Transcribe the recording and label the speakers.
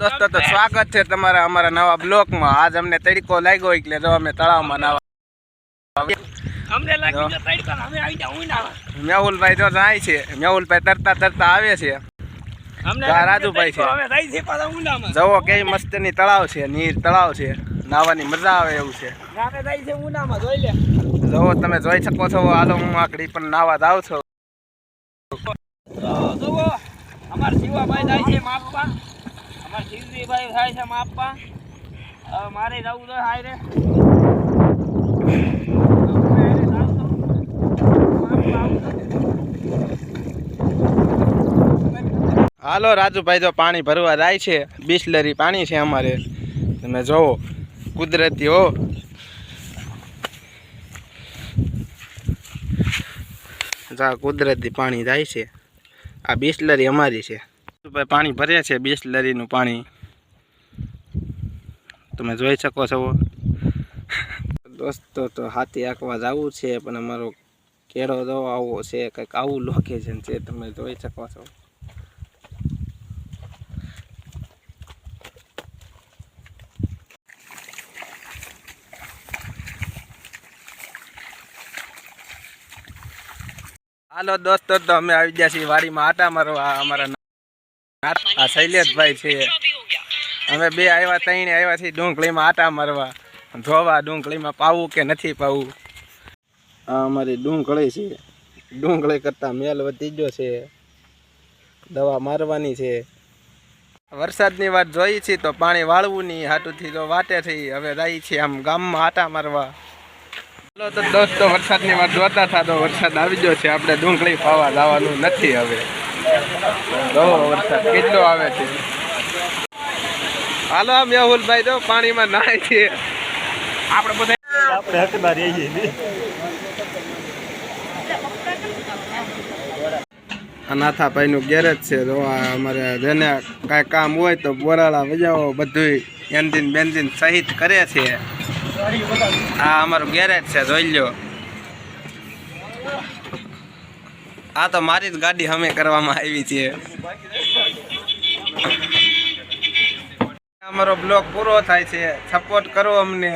Speaker 1: दोस्तों तो स्वागत है તમારા અમારા નવા બ્લોગમાં। આજ અમને તડકો લાગ્યો એટલે જો અમે તળાવમાં નાવા
Speaker 2: અમને લાગ્યો તડકો અમે આવી જાવ ઉનાવા।
Speaker 1: મેહુલભાઈ જો જાય છે, મેહુલભાઈ તરતા તરતા આવે છે।
Speaker 2: અમને
Speaker 1: રાજુભાઈ છે,
Speaker 2: અમે જાય છે પાછા ઉનામાં।
Speaker 1: જવો કેવી મસ્તની તળાવ છે, નીર તળાવ છે, નાવાની મજા આવે એવું છે।
Speaker 2: ગામે જાય છે ઉનામાં જોઈ લે।
Speaker 1: જવો તમે જોઈ શકો છો, હાલો હું આકડી પણ નાવા જાવ છો।
Speaker 2: જુઓ અમાર શિવાભાઈ જાય છે માપવા, અમાર શિવજીભાઈ થાય છે માપવા। મારે જવું તો હાય રે
Speaker 1: હાલો રાજુભાઈ જો પાણી ભરવા જાય છે, બિસ્લરી પાણી છે અમારે, તમે જોવો કુદરતી હો। જા કુદરતી પાણી જાય છે, આ બિસ્લરી અમારી છે। રાજુભાઈ પાણી ભરે છે, બિસ્લરીનું પાણી તમે જોઈ શકો છો। દોસ્તો તો હાથી આંકવા જવું છે, પણ અમારો કેળો જો આવો છે, કંઈક આવું લોકેશન છે, તમે જોઈ શકો છો। હાલો દોસ્તો તો અમે આવી ગયા છીએ વાડીમાં આટા મારવા। અમારા શૈલેષભાઈ છે, અમે બે આવ્યા, ત્રણે આવ્યા છીએ ડુંગળીમાં આટા મારવા, જોવા ડુંગળીમાં પાવું કે નથી પાવું। આ અમારી ડુંગળી છે, ડુંગળી કરતાં મેલ વધી ગયો છે, દવા મારવાની છે। વરસાદની વાત જોઈ છે તો પાણી વાળવું નહીં, હાટુથી તો વાટે થઈ। હવે જાય છે આમ ગામમાં આટા મારવા। ચાલો તો દોસ્તો વરસાદની વાત જોતા હતા તો વરસાદ આવી ગયો છે, આપણે ડુંગળી પાવા જવાનું નથી। હવે જો વરસાદ કેટલો આવે છે। હાલો મેહુલભાઈ તો પાણીમાં નાય છે,
Speaker 2: આપણે બધા આપણે હકદાર રહીએ ને।
Speaker 1: અનાથાભાઈનું ગેરેજ છે, તો અમારે જેને કાંઈ કામ હોય તો બોરાળા વજાવો બધું એન્જિન બેન્જિન સહિત કરે છે। આ અમારું ગેરેજ છે, જોઈ લો। આ તો મારી જ ગાડી અમે કરવામાં આવી છે। અમારો બ્લોગ પૂરો થાય છે, સપોર્ટ કરો અમને।